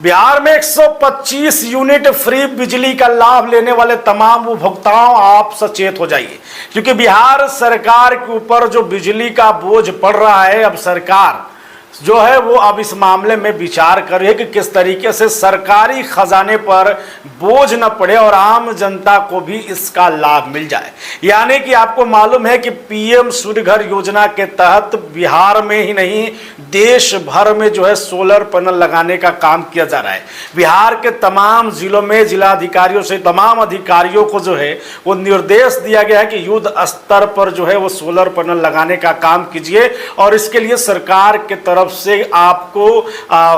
बिहार में 125 unit free बिजली का लाभ लेने वाले तमाम उपभोक्ताओं आप सचेत हो जाइए, क्योंकि बिहार सरकार के ऊपर जो बिजली का बोझ पड़ रहा है, अब सरकार जो है वो अब इस मामले में विचार कर रही है कि किस तरीके से सरकारी खजाने पर बोझ न पड़े और आम जनता को भी इसका लाभ मिल जाए। यानी कि आपको मालूम है कि पीएम सूर्य घर योजना के तहत बिहार में ही नहीं देश भर में जो है सोलर पैनल लगाने का काम किया जा रहा है। बिहार के तमाम जिलों में जिलाधिकारियों से तमाम अधिकारियों को जो है वो निर्देश दिया गया है कि युद्ध स्तर पर जो है वो सोलर पैनल लगाने का काम कीजिए और इसके लिए सरकार के तरफ से आपको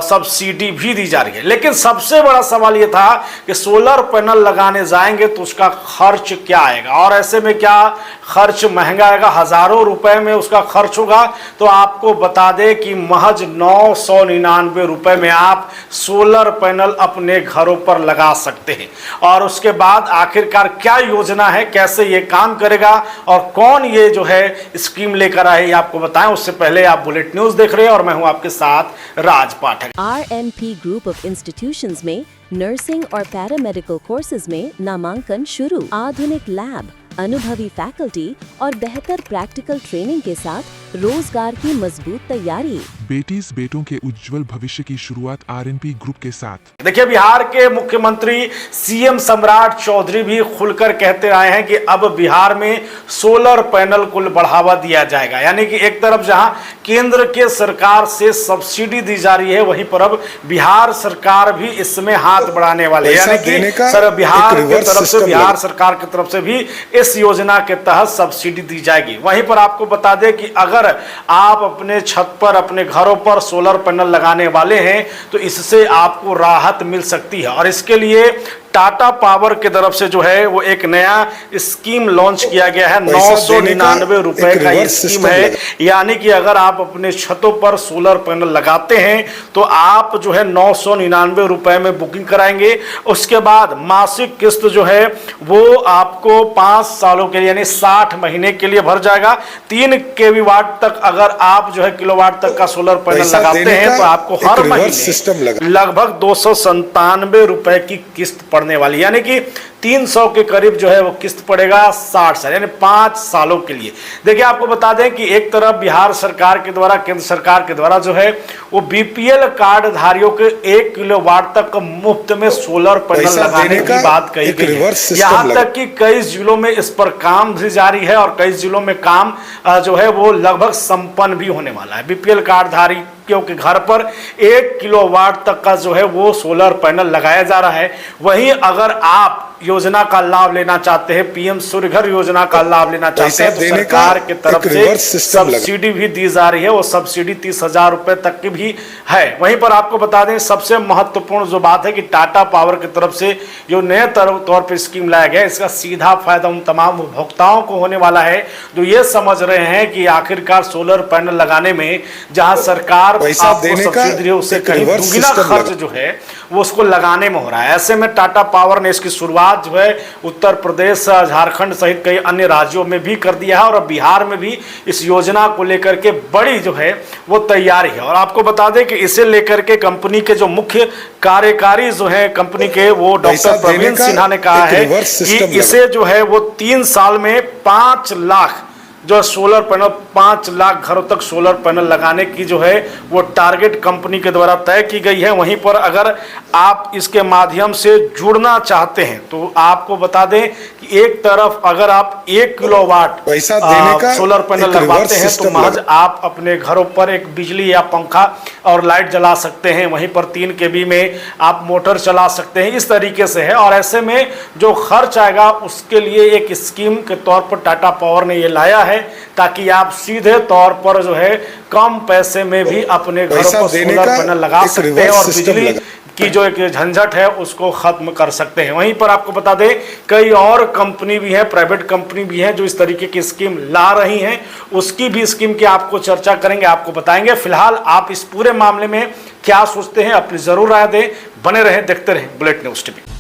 सब्सिडी भी दी जा रही है। लेकिन सबसे बड़ा सवाल यह था कि सोलर पैनल लगाने जाएंगे तो उसका खर्च क्या आएगा, और ऐसे में क्या खर्च महंगा आएगा, हजारों रुपए में उसका खर्च होगा। तो आपको बता दें कि महज 999 रुपए में आप सोलर पैनल अपने घरों पर लगा सकते हैं। और उसके बाद आखिरकार क्या योजना है, कैसे ये काम करेगा और कौन ये जो है स्कीम लेकर आए, ये आपको बताएं। उससे पहले आप बुलेट न्यूज देख रहे हैं और मैं हूं आपके साथ राज पाठक। RNP ग्रुप ऑफ इंस्टीट्यूशंस में नर्सिंग और पैरामेडिकल कोर्सेज में नामांकन शुरू। आधुनिक लैब, अनुभवी फैकल्टी और बेहतर प्रैक्टिकल ट्रेनिंग के साथ रोजगार की मजबूत तैयारी। बेटीज बेटों के उज्जवल भविष्य की शुरुआत RNP ग्रुप के साथ। देखिए, बिहार के मुख्यमंत्री सीएम सम्राट चौधरी भी खुलकर कहते आए हैं कि अब बिहार में सोलर पैनल को बढ़ावा दिया जाएगा। यानी कि एक तरफ जहां केंद्र के सरकार से सब्सिडी दी जा रही है, वहीं पर अब बिहार सरकार भी इसमें हाथ बढ़ाने वाले, यानी कि सर बिहार की तरफ से, बिहार सरकार की तरफ से भी इस योजना के तहत सब्सिडी दी जाएगी। वहीं पर आपको बता दें कि अगर आप अपने छत पर, अपने घरों पर सोलर पैनल लगाने वाले हैं तो इससे आपको राहत मिल सकती है। और इसके लिए टाटा पावर की तरफ से जो है वो एक नया स्कीम लॉन्च किया गया है। 999 रुपए का ये स्कीम है। यानी कि अगर आप अपने छतों पर सोलर पैनल लगाते हैं तो आप जो है 999 रुपए में बुकिंग कराएंगे। उसके बाद मासिक किस्त जो है वो आपको 5 सालों के लिए यानी 60 महीने के लिए भर जाएगा। 3 kW तक अगर आप जो है किलोवाट तक का सोलर पैनल लगाते हैं तो आपको हर महीने लगभग 297 रुपए की किस्त पड़ने वाली, यानी कि 300 के करीब जो है वो किस्त पड़ेगा 60 साल यानी 5 सालों के लिए। देखिए, आपको बता दें कि एक तरफ बिहार सरकार के द्वारा, केंद्र सरकार के द्वारा जो है वो बीपीएल कार्ड धारियों के 1 किलोवाट तक मुफ्त में सोलर पैनल लगाने की बात कही गई है। यहाँ तक कि कई जिलों में इस पर काम भी जारी है और कई जिलों में काम जो है वो लगभग संपन्न भी होने वाला है। बीपीएल कार्ड धारी के घर पर 1 किलोवाट तक का जो है वो सोलर पैनल लगाया जा रहा है। वहीं अगर आप योजना का लाभ लेना चाहते हैं, पीएम सूर्य घर योजना का लाभ लेना चाहते हैं, तो सरकार की तरफ से सब्सिडी भी दी जा रही है। वो सब्सिडी 30,000 रुपए तक की भी है। वहीं पर आपको बता दें सबसे महत्वपूर्ण जो बात है कि टाटा पावर की तरफ से जो नए तौर पर स्कीम लाया गया, इसका सीधा फायदा उन तमाम उपभोक्ताओं को होने वाला है जो ये समझ रहे हैं कि आखिरकार सोलर पैनल लगाने में जहां सरकार सब्सिडी उससे कहीं दुगना खर्च जो है वो उसको लगाने में हो रहा है। ऐसे में टाटा पावर ने इसकी शुरुआत जो है उत्तर प्रदेश, झारखंड सहित कई अन्य राज्यों में भी कर दिया है और बिहार में भी इस योजना को लेकर के बड़ी जो है वो तैयारी है। और आपको बता दें कि इसे लेकर के कंपनी के जो मुख्य कार्यकारी जो है कंपनी के, वो डॉक्टर प्रवीण सिन्हा ने कहा है कि इसे जो है वो 3 साल में 5 लाख जो सोलर पैनल, 5 लाख घरों तक सोलर पैनल लगाने की जो है वो टारगेट कंपनी के द्वारा तय की गई है। वहीं पर अगर आप इसके माध्यम से जुड़ना चाहते हैं तो आपको बता दें कि एक तरफ अगर आप 1 किलोवाट सोलर पैनल लगवाते हैं तो महज आप अपने घरों पर एक बिजली या पंखा और लाइट जला सकते हैं। वहीं पर 3 kV में आप मोटर चला सकते हैं। इस तरीके से है। और ऐसे में जो खर्च आएगा उसके लिए एक स्कीम के तौर पर टाटा पावर ने ये लाया है ताकि आप सीधे तौर पर जो है कम पैसे में भी अपने घरों पर सोलर पैनल लगा सकते हैं और बिजली की जो एक झंझट है उसको खत्म कर सकते हैं। वहीं पर आपको बता दें कई और कंपनी भी है, प्राइवेट कंपनी भी है जो इस तरीके की स्कीम ला रही हैं। उसकी भी स्कीम की आपको चर्चा करेंगे, आपको बताएंगे। फिलहाल आप इस पूरे मामले में क्या सोचते हैं, अपनी जरूर राय दें। बने रहें, देखते रहें बुलेट न्यूज टीवी।